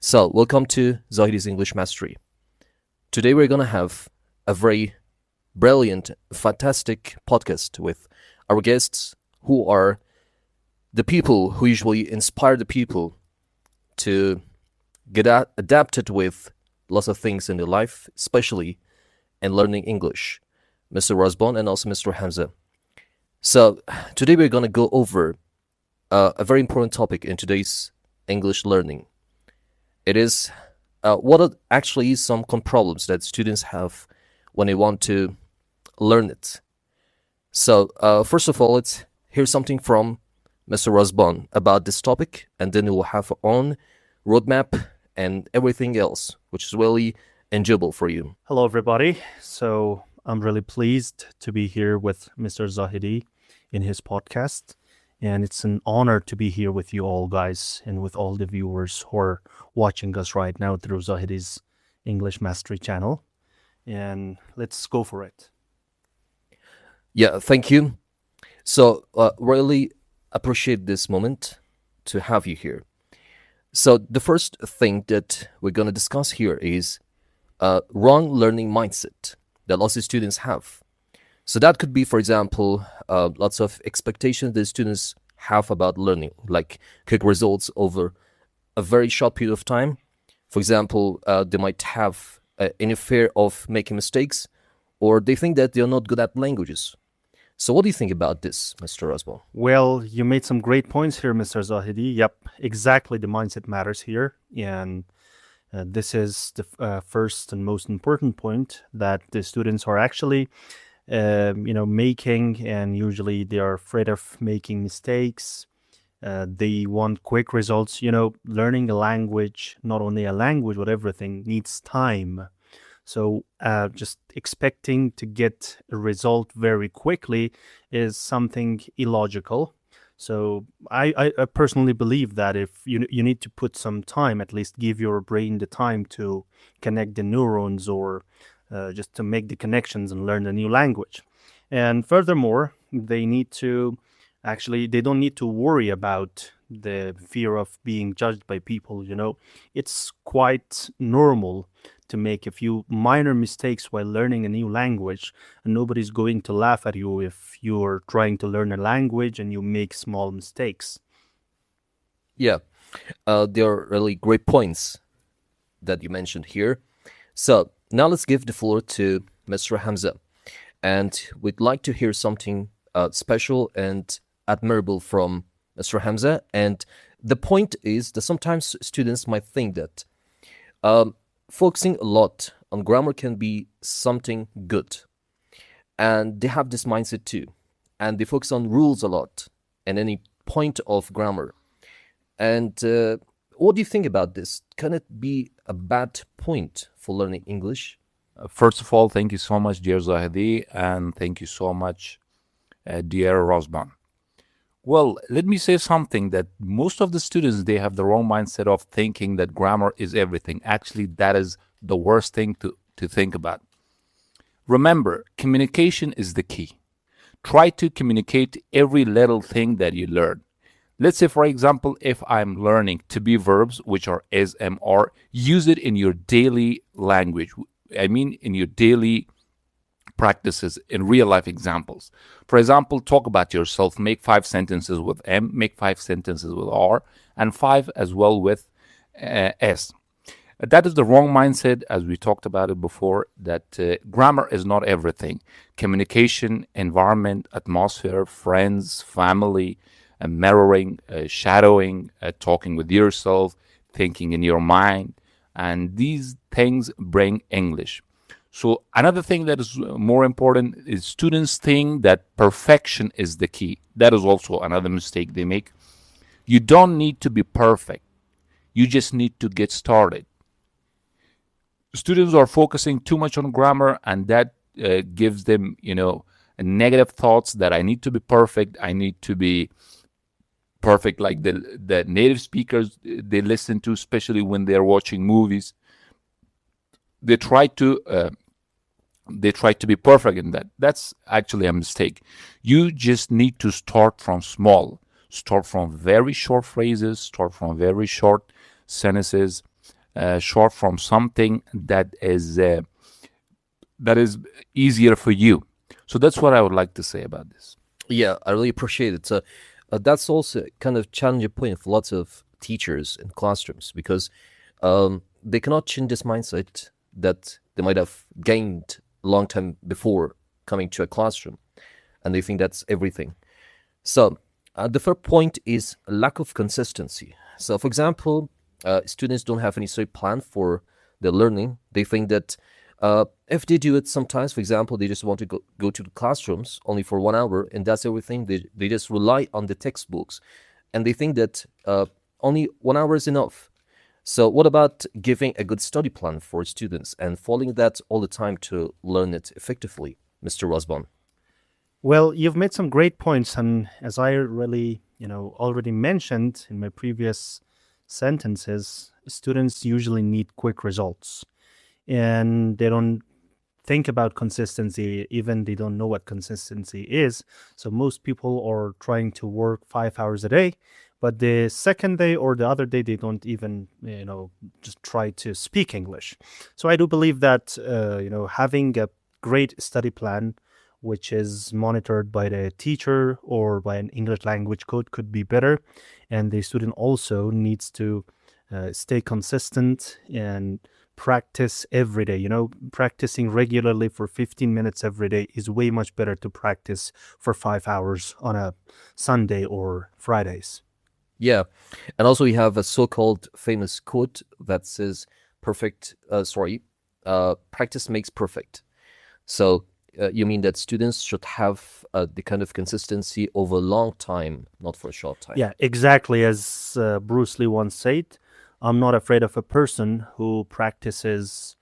So, welcome to Zahedi's English Mastery. Today we're going to have a very brilliant, fantastic podcast with our guests who are the people who usually inspire the people to get adapted with lots of things in their life, especially in learning English. Mr. Razban and also Mr. Hamza. So, today we're going to go over a very important topic in today's English learning. It is what are actually some common problems that students have when they want to learn it. So, first of all, let's hear something from Mr. Razban about this topic, and then we'll have our own roadmap and everything else, which is really enjoyable for you. Hello, everybody. So I'm really pleased to be here with Mr. Zahedi in his podcast. And it's an honor to be here with you all, guys, and with all the viewers who are watching us right now through Zahedi's English Mastery channel. And let's go for it. Yeah, thank you. So, really appreciate this moment to have you here. So, the first thing that we're going to discuss here is wrong learning mindset that lots of students have. So that could be, for example, lots of expectations that students have about learning, like quick results over a very short period of time. For example, they might have any fear of making mistakes, or they think that they're not good at languages. So what do you think about this, Mr. Rasbon? Well, you made some great points here, Mr. Zahedi. Yep, exactly. The mindset matters here. And this is the first and most important point, that the students are actually making, and usually they are afraid of making mistakes. They want quick results. Learning a language, not only a language, but everything needs time. So just expecting to get a result very quickly is something illogical. So I personally believe that if you need to put some time, at least give your brain the time to connect the neurons, or just to make the connections and learn a new language. And furthermore, they don't need to worry about the fear of being judged by people. It's quite normal to make a few minor mistakes while learning a new language, and nobody's going to laugh at you if you're trying to learn a language and you make small mistakes. Yeah, there are really great points that you mentioned here. So now let's give the floor to Mr. Hamza, and we'd like to hear something special and admirable from Mr. Hamza. And the point is that sometimes students might think that focusing a lot on grammar can be something good, and they have this mindset too, and they focus on rules a lot and any point of grammar. And what do you think about this? Can it be a bad point for learning English? First of all, thank you so much, dear Zahedi, and thank you so much, dear Rosban. Well, let me say something, that most of the students, they have the wrong mindset of thinking that grammar is everything. Actually, that is the worst thing to think about. Remember, communication is the key. Try to communicate every little thing that you learn. Let's say, for example, if I'm learning to be verbs, which are is, am, are, use it in your daily language. I mean, in your daily practices, in real life examples. For example, talk about yourself. Make 5 sentences with am, make 5 sentences with are, and 5 as well with s. That is the wrong mindset, as we talked about it before, that grammar is not everything. Communication, environment, atmosphere, friends, family, mirroring, shadowing, talking with yourself, thinking in your mind, and these things bring English. So another thing that is more important is students think that perfection is the key. That is also another mistake they make. You don't need to be perfect. You just need to get started. Students are focusing too much on grammar, and that gives them, negative thoughts that I need to be perfect. I need to be perfect like the native speakers they listen to, especially when they're watching movies. They try to be perfect in that. That's actually a mistake. You just need to start from small. Start from very short phrases, start from very short sentences, short from something that is easier for you. So that's what I would like to say about this. Yeah, I really appreciate it. So that's also kind of challenging point for lots of teachers in classrooms because they cannot change this mindset that they might have gained a long time before coming to a classroom, and they think that's everything. So the third point is lack of consistency. So, for example, students don't have any sort of plan for their learning. They think that if they do it sometimes, for example, they just want to go to the classrooms only for 1 hour and that's everything. They just rely on the textbooks and they think that only 1 hour is enough. So what about giving a good study plan for students and following that all the time to learn it effectively, Mr. Rosban? Well, you've made some great points, and as I really, already mentioned in my previous sentences, students usually need quick results, and they don't think about consistency. Even they don't know what consistency is. So most people are trying to work 5 hours a day, but the second day or the other day they don't even, just try to speak English. So I do believe that, having a great study plan which is monitored by the teacher or by an English language could be better. And the student also needs to stay consistent and practice every day. Practicing regularly for 15 minutes every day is way much better to practice for 5 hours on a Sunday or Fridays. Yeah. And also we have a so-called famous quote that says practice makes perfect. So you mean that students should have the kind of consistency over a long time, not for a short time? Yeah, exactly. As Bruce Lee once said, I'm not afraid of a person who practices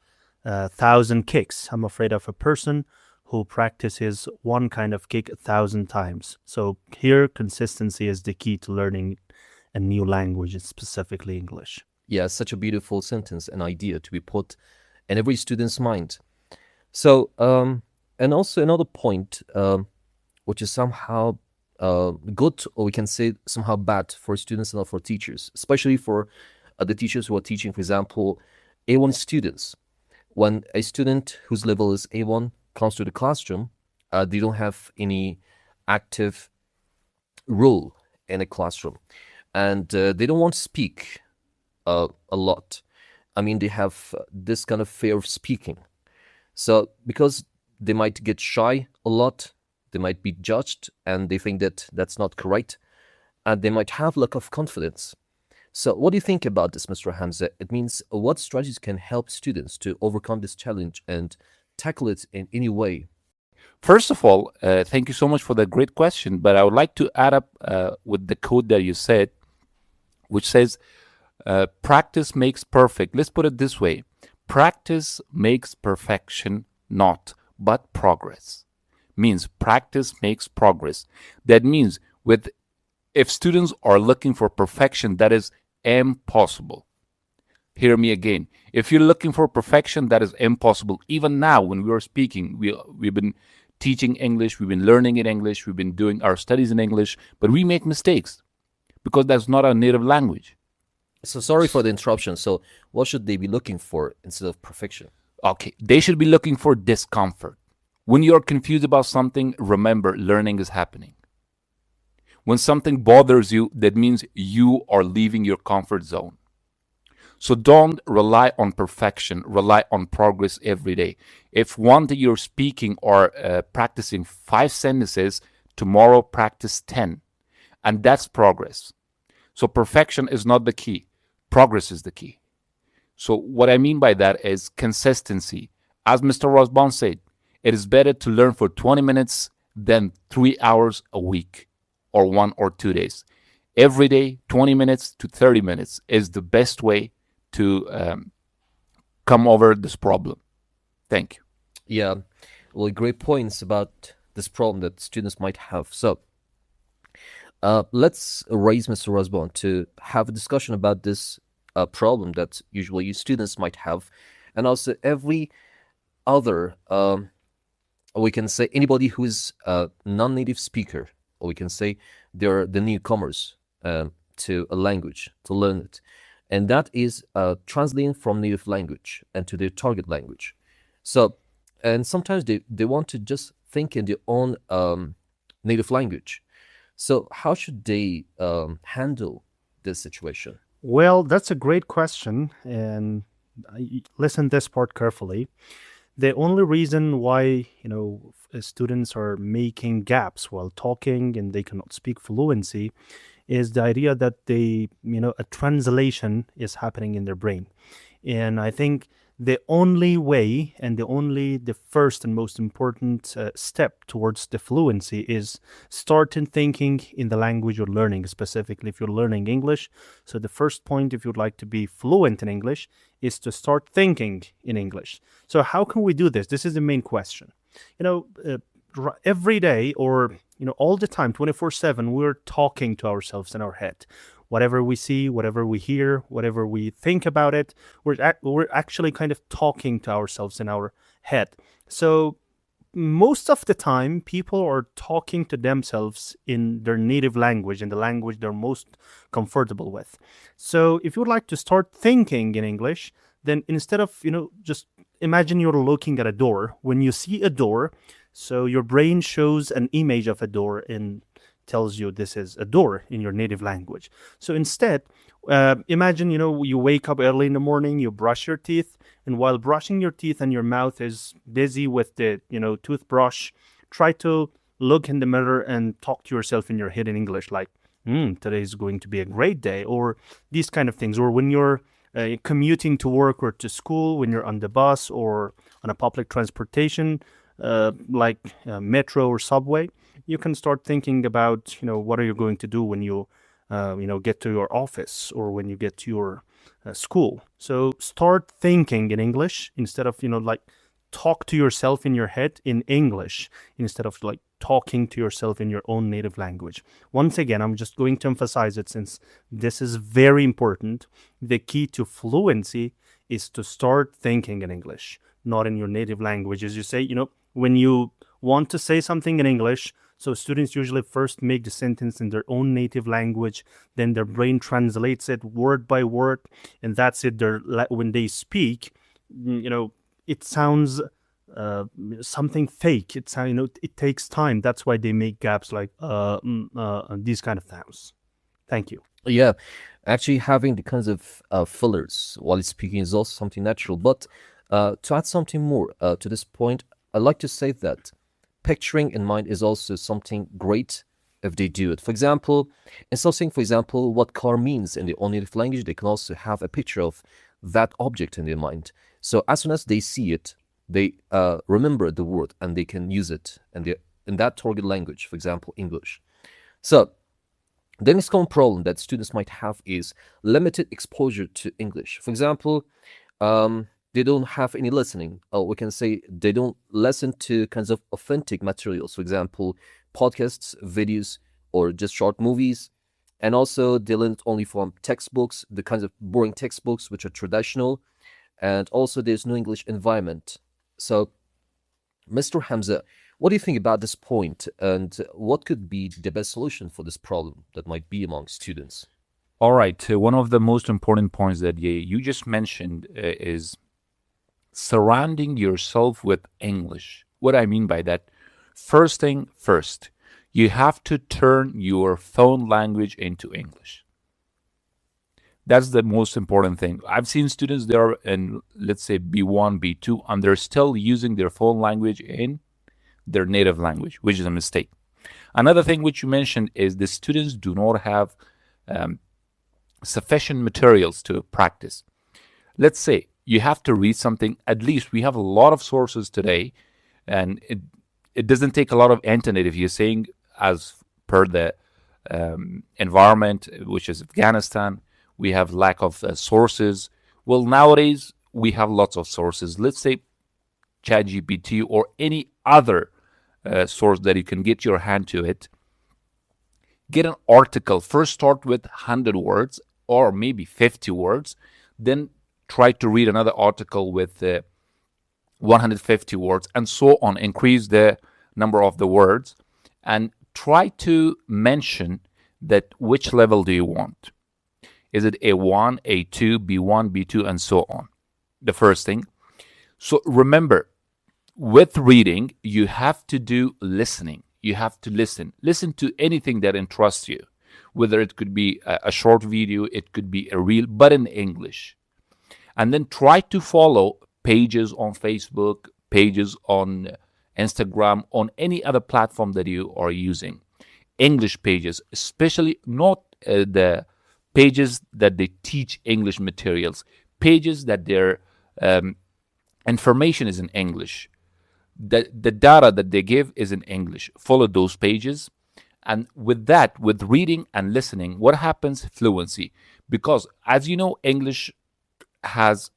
1,000 kicks. I'm afraid of a person who practices one kind of kick 1,000 times. So here, consistency is the key to learning a new language, specifically English. Yeah, such a beautiful sentence and idea to be put in every student's mind. So, and also another point, which is somehow good, or we can say somehow bad for students and not for teachers, especially for the teachers who are teaching, for example, A1 students. When a student whose level is A1 comes to the classroom, they don't have any active role in a classroom. And they don't want to speak a lot. I mean, they have this kind of fear of speaking. So because they might get shy a lot, they might be judged, and they think that that's not correct, and they might have lack of confidence. So what do you think about this, Mr. Hamza? It means what strategies can help students to overcome this challenge and tackle it in any way? First of all, thank you so much for that great question. But I would like to add up with the code that you said, which says, practice makes perfect. Let's put it this way. Practice makes perfection not, but progress. Means practice makes progress. That means if students are looking for perfection, that is impossible. Hear me again. If you're looking for perfection, that is impossible. Even now, when we are speaking, we've been teaching English, we've been learning in English, we've been doing our studies in English, but we make mistakes because that's not our native language. So sorry for the interruption. So what should they be looking for instead of perfection? Okay, they should be looking for discomfort. When you're confused about something, remember, learning is happening. When something bothers you, that means you are leaving your comfort zone. So don't rely on perfection, rely on progress every day. If one day you're speaking or practicing 5 sentences, tomorrow practice 10. And that's progress. So perfection is not the key. Progress is the key. So what I mean by that is consistency. As Mr. Rosban said, it is better to learn for 20 minutes than 3 hours a week or 1 or 2 days. Every day, 20 minutes to 30 minutes is the best way to come over this problem. Thank you. Yeah, well, great points about this problem that students might have. So let's raise Mr. Rosban to have a discussion about this problem that usually students might have, and also every other, we can say anybody who is a non-native speaker, or we can say they're the newcomers to a language, to learn it. and that is translating from native language and to their target language. So, and sometimes they want to just think in their own native language. So, how should they handle this situation? Well, that's a great question, and listen this part carefully. The only reason why students are making gaps while talking and they cannot speak fluency is the idea that a translation is happening in their brain. And I think the only way and the first and most important step towards the fluency is starting thinking in the language you're learning, specifically if you're learning English. So the first point, if you'd like to be fluent in English, is to start thinking in English. So how can we do this? This is the main question. Every day, or all the time, 24/7, we're talking to ourselves in our head. Whatever we see, whatever we hear, whatever we think about it, we're actually kind of talking to ourselves in our head. So most of the time, people are talking to themselves in their native language, in the language they're most comfortable with. So if you would like to start thinking in English, then instead of, just imagine you're looking at a door. When you see a door, so your brain shows an image of a door and tells you this is a door in your native language. So instead, imagine, you wake up early in the morning, you brush your teeth, and while brushing your teeth and your mouth is busy with the, toothbrush, try to look in the mirror and talk to yourself in your head in English, like, today is going to be a great day, or these kind of things. Or when you're commuting to work or to school, when you're on the bus or on a public transportation, like metro or subway, you can start thinking about, what are you going to do when you, get to your office or when you get to your school. So start thinking in English instead of, talk to yourself in your head in English instead of talking to yourself in your own native language. Once again, I'm just going to emphasize it since this is very important. The key to fluency is to start thinking in English, not in your native language. As you say, when you want to say something in English, so students usually first make the sentence in their own native language, then their brain translates it word by word, and that's it. When they speak, it sounds something fake. It takes time. That's why they make gaps like these kind of sounds. Thank you. Yeah, actually having the kinds of fillers while speaking is also something natural. But to add something more to this point, I'd like to say that picturing in mind is also something great if they do it. For example, instead of saying, for example, what car means in their own native language, they can also have a picture of that object in their mind. So as soon as they see it, they remember the word and they can use it in that target language, for example, English. So the next common problem that students might have is limited exposure to English. For example, they don't have any listening. Or we can say they don't listen to kinds of authentic materials. For example, podcasts, videos, or just short movies. And also they learn it only from textbooks, the kinds of boring textbooks which are traditional. And also there's no English environment. So, Mr. Hamza, what do you think about this point, and what could be the best solution for this problem that might be among students? All right. One of the most important points that you just mentioned is surrounding yourself with English. What I mean by that, first thing first, you have to turn your phone language into English. That's the most important thing. I've seen students there in, let's say, B1, B2, and they're still using their phone language in their native language, which is a mistake. Another thing which you mentioned is the students do not have sufficient materials to practice. Let's say you have to read something. At least we have a lot of sources today, and it doesn't take a lot of internet. If you're saying as per the environment, which is Afghanistan, we have lack of sources. Well, nowadays we have lots of sources. Let's say ChatGPT or any other source that you can get your hand to it. Get an article. First start with 100 words or maybe 50 words. Then try to read another article with 150 words and so on. Increase the number of the words and try to mention that which level do you want. Is it A1, A2, B1, B2, and so on? The first thing. So remember, with reading, you have to do listening. You have to listen. Listen to anything that interests you, whether it could be a short video, it could be a reel, but in English. And then try to follow pages on Facebook, pages on Instagram, on any other platform that you are using. English pages, especially not the pages that they teach English materials, pages that their information is in English. The data that they give is in English. Follow those pages. And with that, with reading and listening, what happens? Fluency. Because as you know, English has,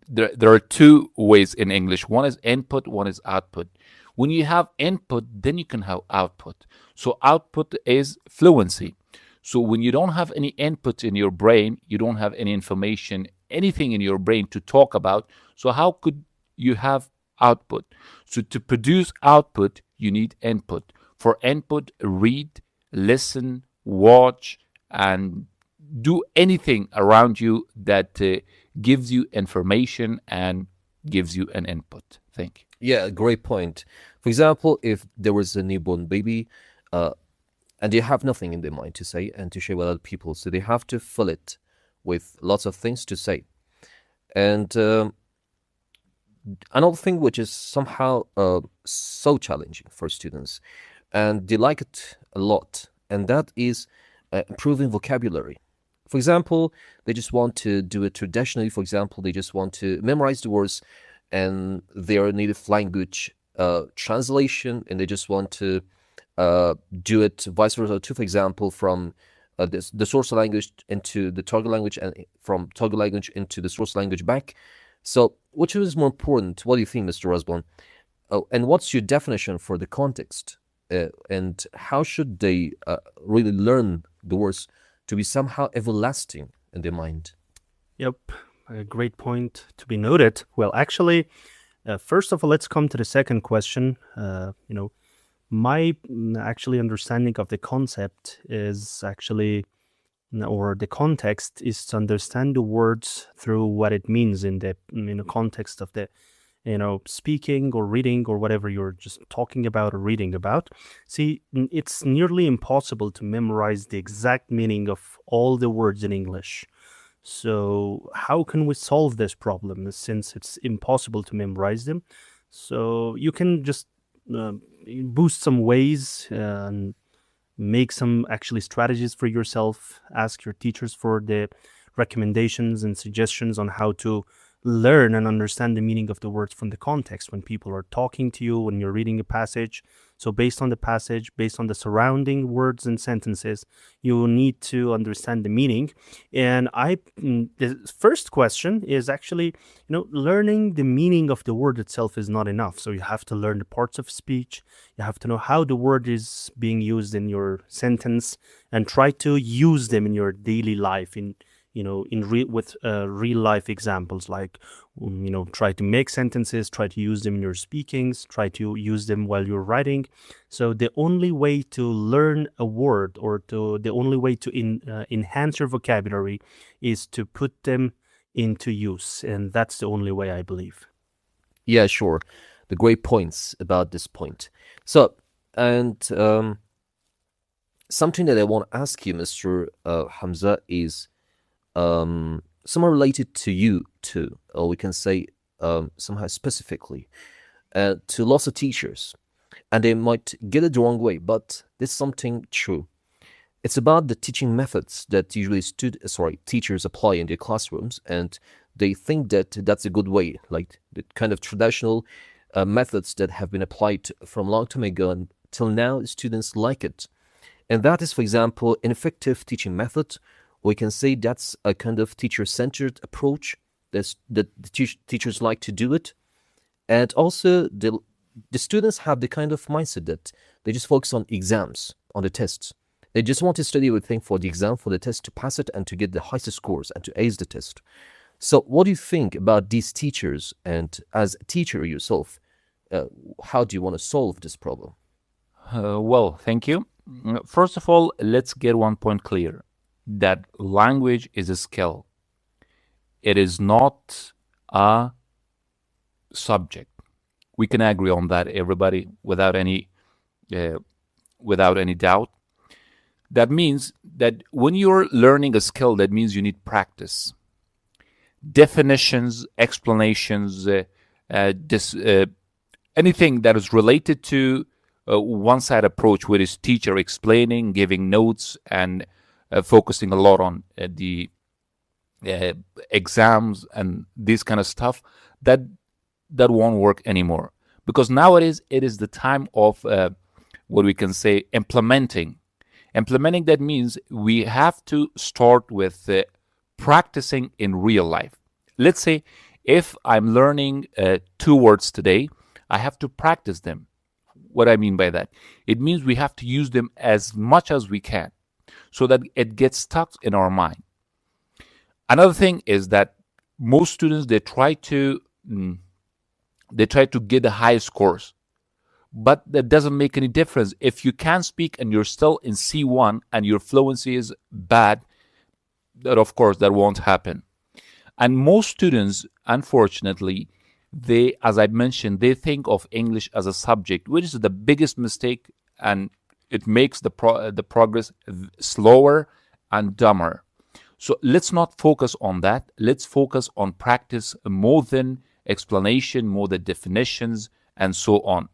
there are two ways in English. One is input, one is output. When you have input, then you can have output. So output is fluency. So when you don't have any input in your brain, you don't have any information, anything in your brain to talk about. So how could you have output? So to produce output, you need input. For input, read, listen, watch, and do anything around you that gives you information and gives you an input. Thank you. Yeah, great point. For example, if there was a newborn baby, and they have nothing in their mind to say and to share with other people, so they have to fill it with lots of things to say. And another thing which is somehow so challenging for students, and they like it a lot, and that is improving vocabulary. For example, they just want to do it traditionally. For example, they just want to memorize the words and their native language translation, and they just want to do it vice versa too. For example, from the source language into the target language, and from target language into the source language back. So, which is more important? What do you think, Mr. Rasban? Oh, and what's your definition for the context? And how should they really learn the words to be somehow everlasting in their mind? Yep, a great point to be noted. Well, actually, first of all, let's come to the second question. My actually understanding of the concept is actually, or the context is to understand the words through what it means in the context of the speaking or reading or whatever you're just talking about or reading about. See, it's nearly impossible to memorize the exact meaning of all the words in English. So how can we solve this problem since it's impossible to memorize them? So you can just boost some ways and make some actually strategies for yourself. Ask your teachers for the recommendations and suggestions on how to learn and understand the meaning of the words from the context when people are talking to you, when you're reading a passage. So based on the passage, based on the surrounding words and sentences, you need to understand the meaning. And the first question is actually, learning the meaning of the word itself is not enough. So you have to learn the parts of speech. You have to know how the word is being used in your sentence and try to use them in your daily life with real life examples, like try to make sentences, try to use them in your speakings, try to use them while you're writing. So the only way to learn a word, or the only way to enhance your vocabulary, is to put them into use, and that's the only way, I believe. Yeah, sure. The great points about this point. So, and something that I want to ask you, Mr. Hamza, is somewhat related to you too, or we can say somehow specifically to lots of teachers, and they might get it the wrong way, but this is something true. It's about the teaching methods that usually teachers apply in their classrooms, and they think that that's a good way, like the kind of traditional methods that have been applied from a long time ago, and till now students like it. And that is, for example, an effective teaching method. We can say that's a kind of teacher-centered approach that the teachers like to do it. And also the students have the kind of mindset that they just focus on exams, on the tests. They just want to study everything for the exam, for the test, to pass it and to get the highest scores and to ace the test. So what do you think about these teachers? And as a teacher yourself, how do you want to solve this problem? Well, thank you. First of all, let's get one point clear. that language is a skill. It is not a subject. We can agree on that, everybody, uh, without any doubt. That means that when you're learning a skill, that means you need practice, definitions, explanations, anything that is related to one-side approach, where is teacher explaining, giving notes, and focusing a lot on the uh, exams and this kind of stuff. That that won't work anymore, because nowadays it is the time of what we can say implementing. Implementing, that means we have to start with practicing in real life. Let's say if I'm learning 2 words today, I have to practice them. What I mean by that, it means we have to use them as much as we can so that it gets stuck in our mind. Another thing is that most students, they try to get the highest scores, but that doesn't make any difference. If you can't speak and you're still in C1 and your fluency is bad, that of course that won't happen. And most students, unfortunately, they, as I mentioned, they think of English as a subject, which is the biggest mistake, and it makes the progress slower and dumber. So let's not focus on that. Let's focus on practice more than explanation, more than definitions, and so on.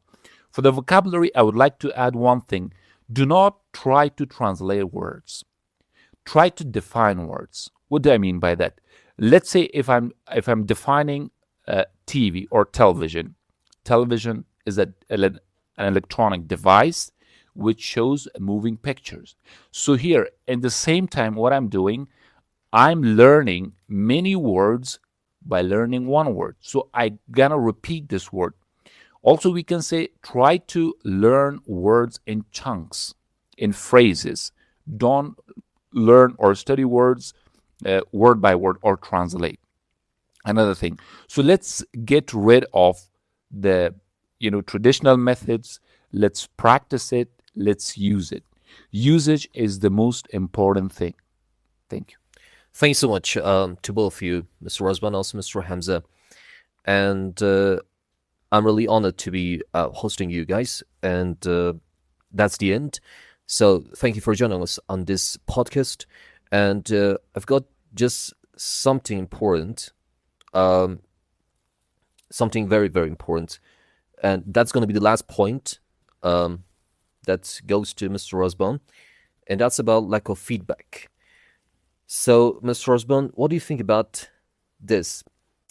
For the vocabulary, I would like to add one thing. Do not try to translate words. Try to define words. What do I mean by that? Let's say if I'm defining TV or television. Television is an electronic device which shows moving pictures. So here, in the same time, what I'm doing, I'm learning many words by learning one word. So I gonna repeat this word. Also, we can say try to learn words in chunks, in phrases. Don't learn or study words word by word or translate. Another thing. So let's get rid of the traditional methods. Let's practice it. Let's use it. Usage is the most important thing. Thank you. Thank you so much to both of you, Mr. Rosban, also Mr. Hamza. And I'm really honored to be hosting you guys. And that's the end. So thank you for joining us on this podcast. And I've got just something important, something very, very important. And that's going to be the last point that goes to Mr. Rosban. And that's about lack of feedback. So, Mr. Rosban, what do you think about this?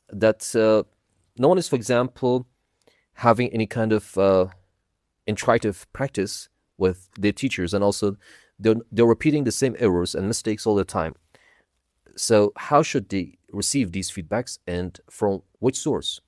That no one is, for example, having any kind of intuitive practice with their teachers, and also they're repeating the same errors and mistakes all the time. So, how should they receive these feedbacks, and from which source?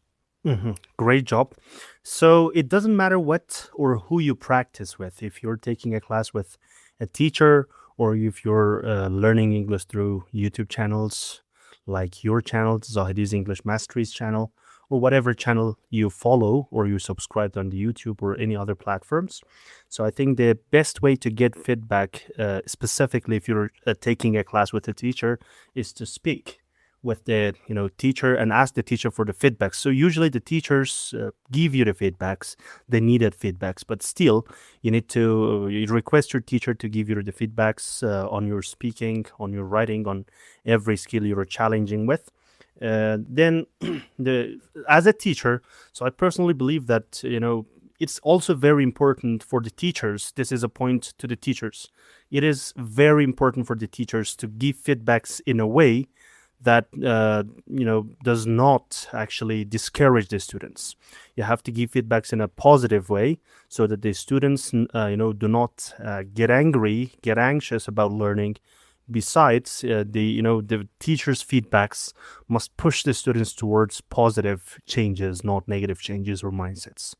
Great job. So it doesn't matter what or who you practice with. If you're taking a class with a teacher, or if you're learning English through YouTube channels like your channel, Zahedi's English Masteries channel, or whatever channel you follow or you subscribe on the YouTube or any other platforms. So I think the best way to get feedback, specifically if you're taking a class with a teacher, is to speak with the teacher and ask the teacher for the feedbacks. So usually the teachers give you the feedbacks, the needed feedbacks, but still you need to you request your teacher to give you the feedbacks on your speaking, on your writing, on every skill you're challenging with. Then as a teacher, so I personally believe that it's also very important for the teachers. This is a point to the teachers. It is very important for the teachers to give feedbacks in a way that does not actually discourage the students. You have to give feedbacks in a positive way so that the students do not get angry, get anxious about learning. Besides, the teachers' feedbacks must push the students towards positive changes, not negative changes or mindsets.